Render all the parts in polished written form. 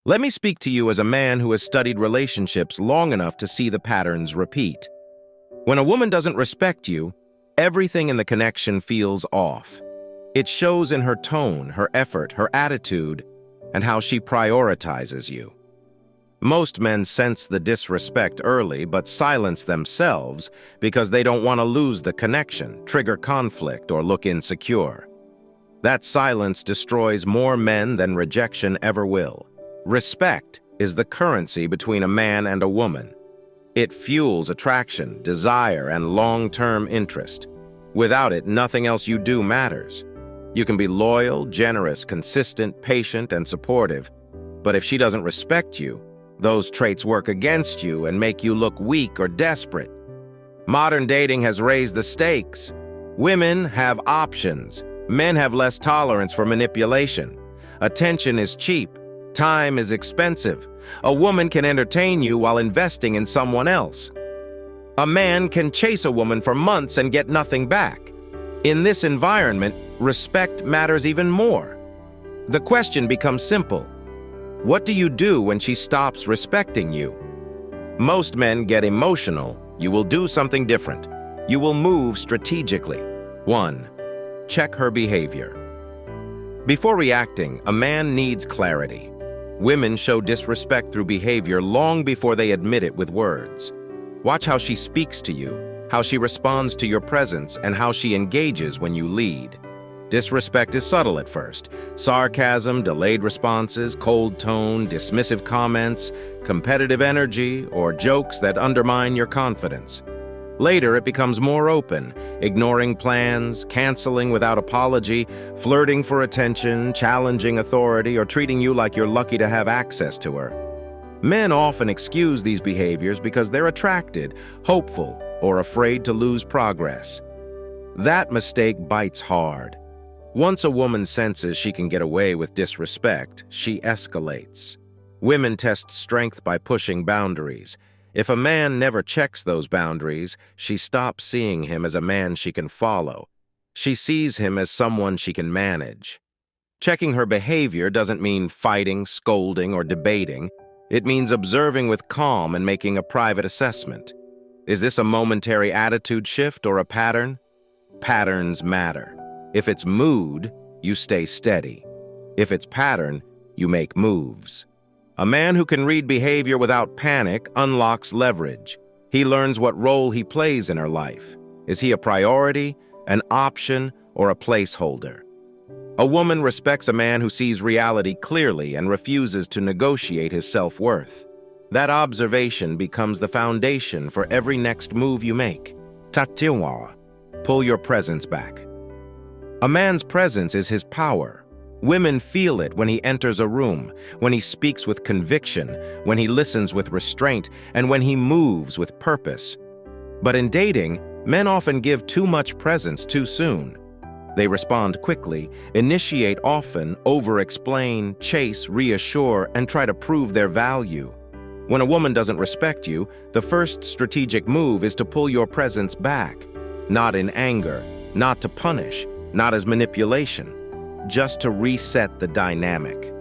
Let me speak to you as a man who has studied relationships long enough to see the patterns repeat. When a woman doesn't respect you, everything in the connection feels off. It shows in her tone, her effort, her attitude, and how she prioritizes you. Most men sense the disrespect early but silence themselves because they don't want to lose the connection, trigger conflict, or look insecure. That silence destroys more men than rejection ever will. Respect is the currency between a man and a woman. It fuels attraction, desire, and long-term interest. Without it, nothing else you do matters. You can be loyal, generous, consistent, patient, and supportive, but if she doesn't respect you, those traits work against you and make you look weak or desperate. Modern dating has raised the stakes. Women have options. Men have less tolerance for manipulation. Attention is cheap. Time is expensive. A woman can entertain you while investing in someone else. A man can chase a woman for months and get nothing back. In this environment, respect matters even more. The question becomes simple. What do you do when she stops respecting you? Most men get emotional. You will do something different. You will move strategically. 1. Check her behavior. Before reacting, a man needs clarity. Women show disrespect through behavior long before they admit it with words. Watch how she speaks to you, how she responds to your presence, and how she engages when you lead. Disrespect is subtle at first. Sarcasm, delayed responses, cold tone, dismissive comments, competitive energy, or jokes that undermine your confidence. Later, it becomes more open, ignoring plans, canceling without apology, flirting for attention, challenging authority, or treating you like you're lucky to have access to her. Men often excuse these behaviors because they're attracted, hopeful, or afraid to lose progress. That mistake bites hard. Once a woman senses she can get away with disrespect, she escalates. Women test strength by pushing boundaries. If a man never checks those boundaries, she stops seeing him as a man she can follow. She sees him as someone she can manage. Checking her behavior doesn't mean fighting, scolding, or debating. It means observing with calm and making a private assessment. Is this a momentary attitude shift or a pattern? Patterns matter. If it's mood, you stay steady. If it's pattern, you make moves. A man who can read behavior without panic unlocks leverage. He learns what role he plays in her life. Is he a priority, an option, or a placeholder? A woman respects a man who sees reality clearly and refuses to negotiate his self-worth. That observation becomes the foundation for every next move you make. Tatiwa, pull your presence back. A man's presence is his power. Women feel it when he enters a room, when he speaks with conviction, when he listens with restraint, and when he moves with purpose. But in dating, men often give too much presence too soon. They respond quickly, initiate often, over-explain, chase, reassure, and try to prove their value. When a woman doesn't respect you, the first strategic move is to pull your presence back. Not in anger, not to punish, not as manipulation. Just to reset the dynamic.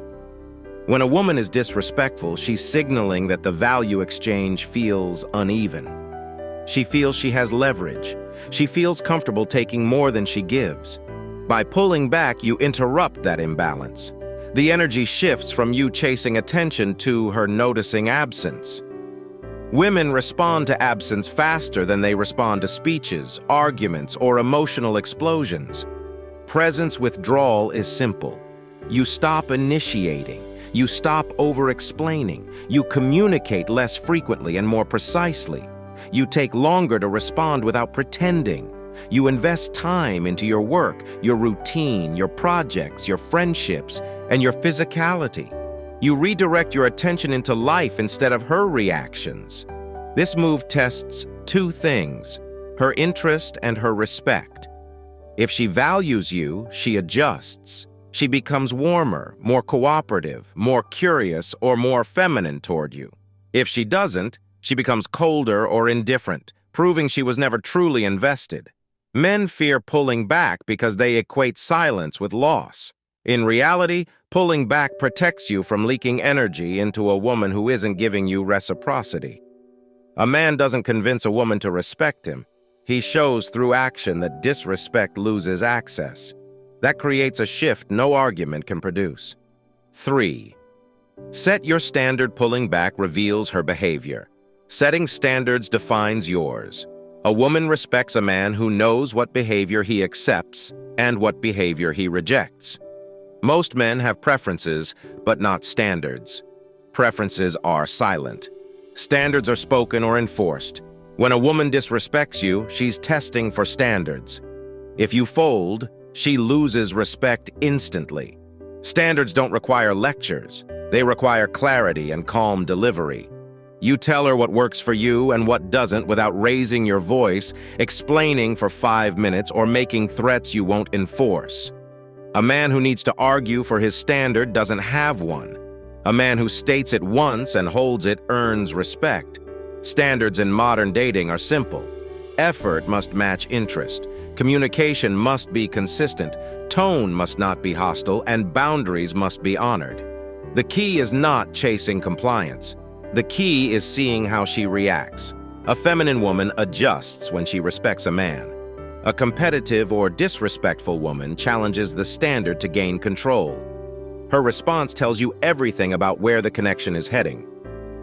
When a woman is disrespectful, she's signaling that the value exchange feels uneven. She feels she has leverage. She feels comfortable taking more than she gives. By pulling back, you interrupt that imbalance. The energy shifts from you chasing attention to her noticing absence. Women respond to absence faster than they respond to speeches, arguments, or emotional explosions. Presence withdrawal is simple. You stop initiating. You stop over-explaining. You communicate less frequently and more precisely. You take longer to respond without pretending. You invest time into your work, your routine, your projects, your friendships, and your physicality. You redirect your attention into life instead of her reactions. This move tests two things: her interest and her respect. If she values you, she adjusts. She becomes warmer, more cooperative, more curious, or more feminine toward you. If she doesn't, she becomes colder or indifferent, proving she was never truly invested. Men fear pulling back because they equate silence with loss. In reality, pulling back protects you from leaking energy into a woman who isn't giving you reciprocity. A man doesn't convince a woman to respect him. He shows through action that disrespect loses access. That creates a shift no argument can produce. 3. Set your standard. Pulling back reveals her behavior. Setting standards defines yours. A woman respects a man who knows what behavior he accepts and what behavior he rejects. Most men have preferences, but not standards. Preferences are silent. Standards are spoken or enforced. When a woman disrespects you, she's testing for standards. If you fold, she loses respect instantly. Standards don't require lectures. They require clarity and calm delivery. You tell her what works for you and what doesn't without raising your voice, explaining for 5 minutes, or making threats you won't enforce. A man who needs to argue for his standard doesn't have one. A man who states it once and holds it earns respect. Standards in modern dating are simple. Effort must match interest. Communication must be consistent. Tone must not be hostile, and boundaries must be honored. The key is not chasing compliance. The key is seeing how she reacts. A feminine woman adjusts when she respects a man. A competitive or disrespectful woman challenges the standard to gain control. Her response tells you everything about where the connection is heading.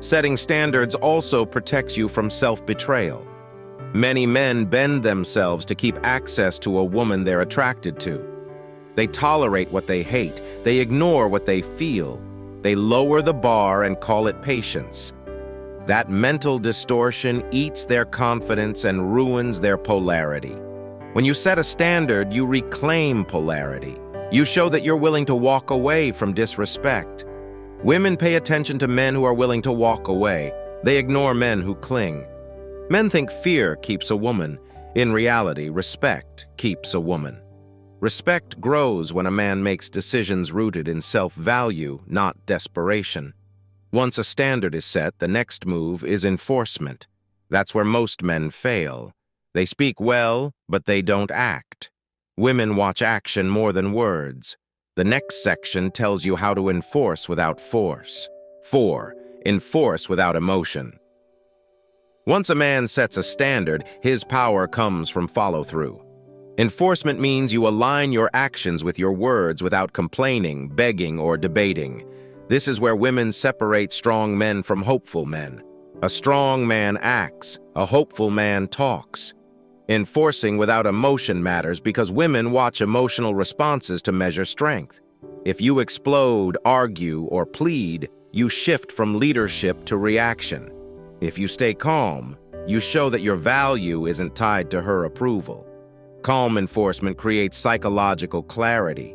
Setting standards also protects you from self-betrayal. Many men bend themselves to keep access to a woman they're attracted to. They tolerate what they hate. They ignore what they feel. They lower the bar and call it patience. That mental distortion eats their confidence and ruins their polarity. When you set a standard, you reclaim polarity. You show that you're willing to walk away from disrespect. Women pay attention to men who are willing to walk away. They ignore men who cling. Men think fear keeps a woman. In reality, respect keeps a woman. Respect grows when a man makes decisions rooted in self-value, not desperation. Once a standard is set, the next move is enforcement. That's where most men fail. They speak well, but they don't act. Women watch action more than words. The next section tells you how to enforce without force. 4. Enforce without emotion. Once a man sets a standard, his power comes from follow-through. Enforcement means you align your actions with your words without complaining, begging, or debating. This is where women separate strong men from hopeful men. A strong man acts, a hopeful man talks. Enforcing without emotion matters because women watch emotional responses to measure strength. If you explode, argue, or plead, you shift from leadership to reaction. If you stay calm, you show that your value isn't tied to her approval. Calm enforcement creates psychological clarity.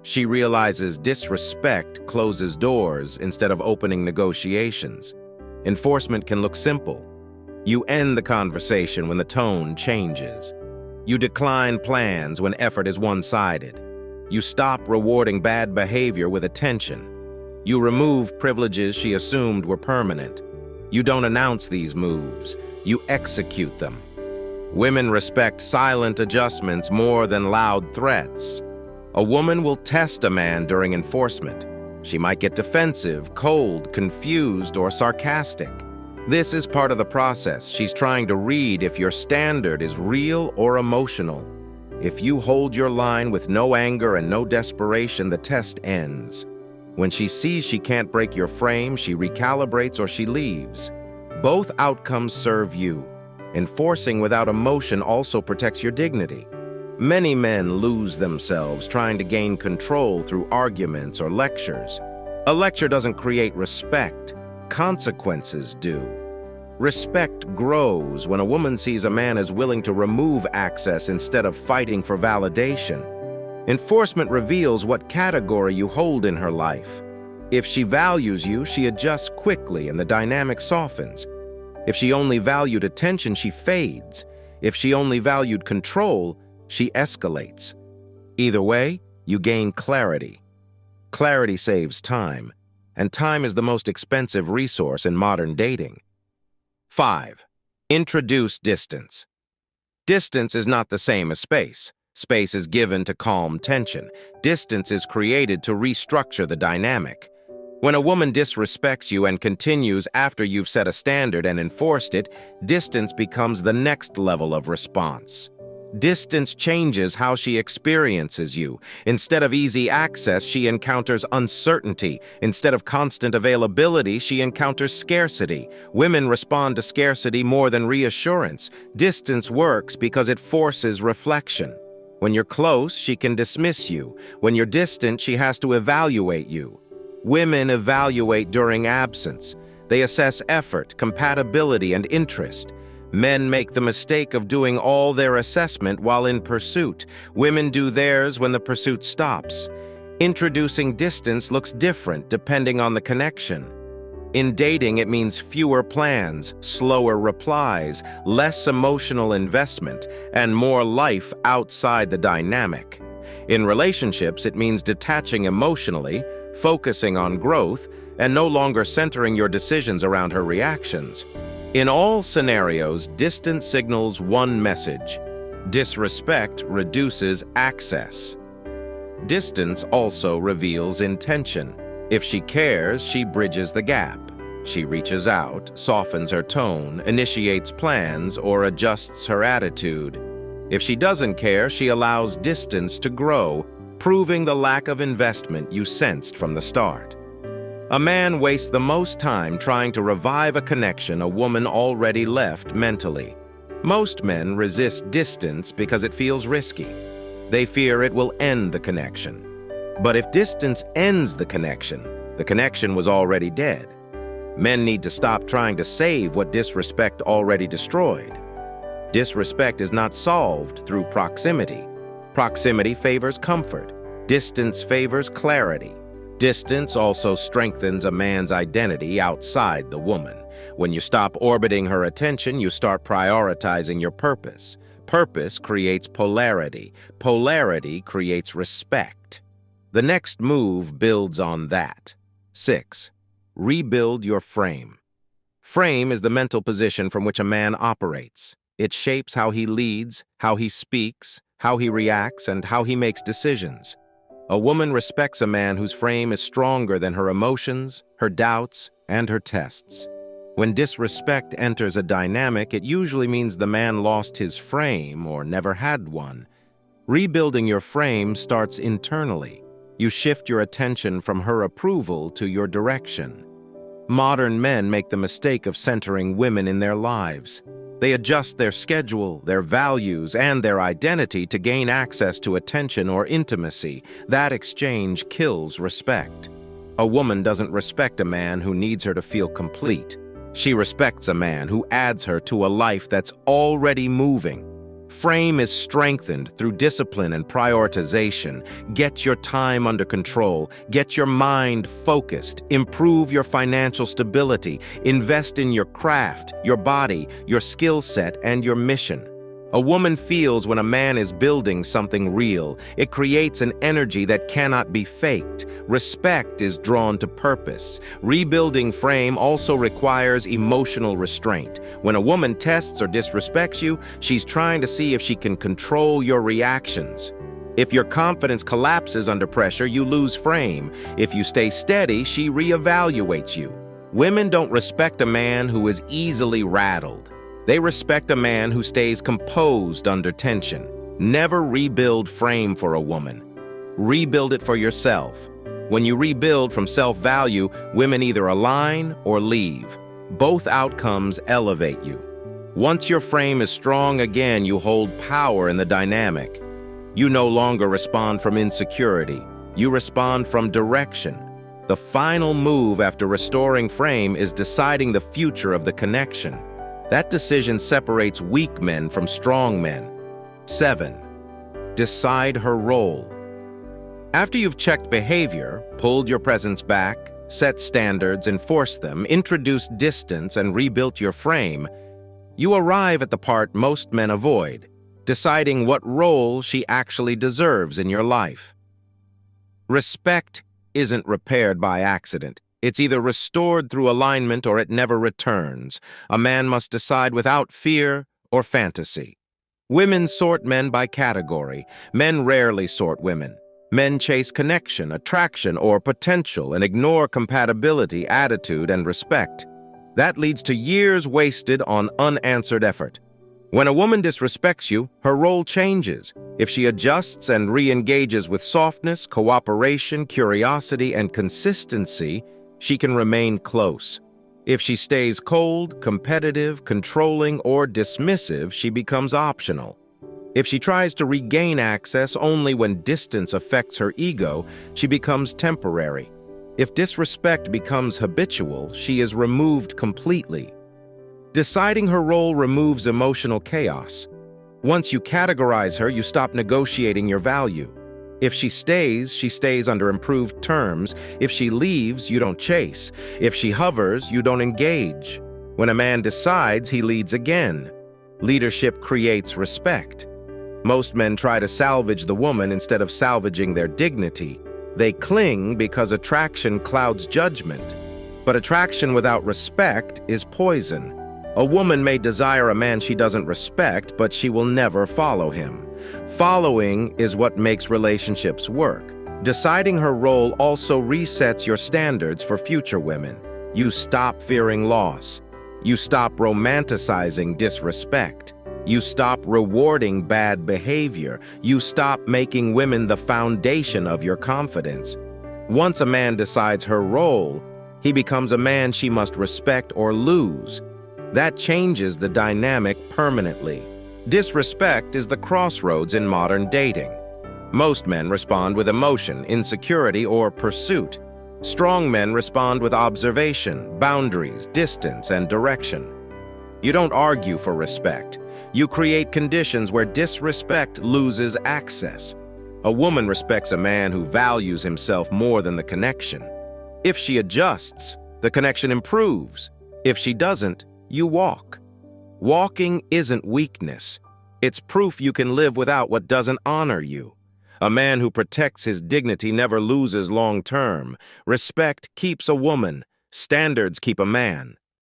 She realizes disrespect closes doors instead of opening negotiations. Enforcement can look simple. You end the conversation when the tone changes. You decline plans when effort is one-sided. You stop rewarding bad behavior with attention. You remove privileges she assumed were permanent. You don't announce these moves. You execute them. Women respect silent adjustments more than loud threats. A woman will test a man during enforcement. She might get defensive, cold, confused, or sarcastic. This is part of the process. She's trying to read if your standard is real or emotional. If you hold your line with no anger and no desperation, the test ends. When she sees she can't break your frame, she recalibrates or she leaves. Both outcomes serve you. Enforcing without emotion also protects your dignity. Many men lose themselves trying to gain control through arguments or lectures. A lecture doesn't create respect. Consequences do. Respect grows when a woman sees a man as willing to remove access instead of fighting for validation. Enforcement reveals what category you hold in her life. If she values you, she adjusts quickly and the dynamic softens. If she only valued attention, she fades. If she only valued control, she escalates. Either way, you gain clarity. Clarity saves time, and time is the most expensive resource in modern dating. 5. Introduce distance. Distance is not the same as space. Space is given to calm tension. Distance is created to restructure the dynamic. When a woman disrespects you and continues after you've set a standard and enforced it, distance becomes the next level of response. Distance changes how she experiences you. Instead of easy access, she encounters uncertainty. Instead of constant availability, she encounters scarcity. Women respond to scarcity more than reassurance. Distance works because it forces reflection. When you're close, she can dismiss you. When you're distant, she has to evaluate you. Women evaluate during absence. They assess effort, compatibility, and interest. Men make the mistake of doing all their assessment while in pursuit. Women do theirs when the pursuit stops. Introducing distance looks different depending on the connection. In dating, it means fewer plans, slower replies, less emotional investment, and more life outside the dynamic. In relationships, it means detaching emotionally, focusing on growth, and no longer centering your decisions around her reactions. In all scenarios, distance signals one message: disrespect reduces access. Distance also reveals intention. If she cares, she bridges the gap. She reaches out, softens her tone, initiates plans, or adjusts her attitude. If she doesn't care, she allows distance to grow, proving the lack of investment you sensed from the start. A man wastes the most time trying to revive a connection a woman already left mentally. Most men resist distance because it feels risky. They fear it will end the connection. But if distance ends the connection was already dead. Men need to stop trying to save what disrespect already destroyed. Disrespect is not solved through proximity. Proximity favors comfort. Distance favors clarity. Distance also strengthens a man's identity outside the woman. When you stop orbiting her attention, you start prioritizing your purpose. Purpose creates polarity. Polarity creates respect. The next move builds on that. 6. Rebuild your frame. Frame is the mental position from which a man operates. It shapes how he leads, how he speaks, how he reacts, and how he makes decisions. A woman respects a man whose frame is stronger than her emotions, her doubts, and her tests. When disrespect enters a dynamic, it usually means the man lost his frame or never had one. Rebuilding your frame starts internally. You shift your attention from her approval to your direction. Modern men make the mistake of centering women in their lives. They adjust their schedule, their values, and their identity to gain access to attention or intimacy. That exchange kills respect. A woman doesn't respect a man who needs her to feel complete. She respects a man who adds her to a life that's already moving. Frame is strengthened through discipline and prioritization. Get your time under control. Get your mind focused. Improve your financial stability. Invest in your craft, your body, your skill set, and your mission. A woman feels when a man is building something real. It creates an energy that cannot be faked. Respect is drawn to purpose. Rebuilding frame also requires emotional restraint. When a woman tests or disrespects you, she's trying to see if she can control your reactions. If your confidence collapses under pressure, you lose frame. If you stay steady, she reevaluates you. Women don't respect a man who is easily rattled. They respect a man who stays composed under tension. Never rebuild frame for a woman. Rebuild it for yourself. When you rebuild from self-value, women either align or leave. Both outcomes elevate you. Once your frame is strong again, you hold power in the dynamic. You no longer respond from insecurity. You respond from direction. The final move after restoring frame is deciding the future of the connection. That decision separates weak men from strong men. 7. Decide her role. After you've checked behavior, pulled your presence back, set standards, enforced them, introduced distance, and rebuilt your frame, you arrive at the part most men avoid, deciding what role she actually deserves in your life. Respect isn't repaired by accident. It's either restored through alignment or it never returns. A man must decide without fear or fantasy. Women sort men by category. Men rarely sort women. Men chase connection, attraction, or potential and ignore compatibility, attitude, and respect. That leads to years wasted on unanswered effort. When a woman disrespects you, her role changes. If she adjusts and re-engages with softness, cooperation, curiosity, and consistency, she can remain close. If she stays cold, competitive, controlling, or dismissive, she becomes optional. If she tries to regain access only when distance affects her ego, she becomes temporary. If disrespect becomes habitual, she is removed completely. Deciding her role removes emotional chaos. Once you categorize her, you stop negotiating your value. If she stays under improved terms. If she leaves, you don't chase. If she hovers, you don't engage. When a man decides, he leads again. Leadership creates respect. Most men try to salvage the woman instead of salvaging their dignity. They cling because attraction clouds judgment. But attraction without respect is poison. A woman may desire a man she doesn't respect, but she will never follow him. Following is what makes relationships work. Deciding her role also resets your standards for future women. You stop fearing loss. You stop romanticizing disrespect. You stop rewarding bad behavior. You stop making women the foundation of your confidence. Once a man decides her role, he becomes a man she must respect or lose. That changes the dynamic permanently. Disrespect is the crossroads in modern dating. Most men respond with emotion, insecurity, or pursuit. Strong men respond with observation, boundaries, distance, and direction. You don't argue for respect. You create conditions where disrespect loses access. A woman respects a man who values himself more than the connection. If she adjusts, the connection improves. If she doesn't, you walk. Walking isn't weakness. It's proof you can live without what doesn't honor you. A man who protects his dignity never loses long term. Respect keeps a woman. Standards keep a man.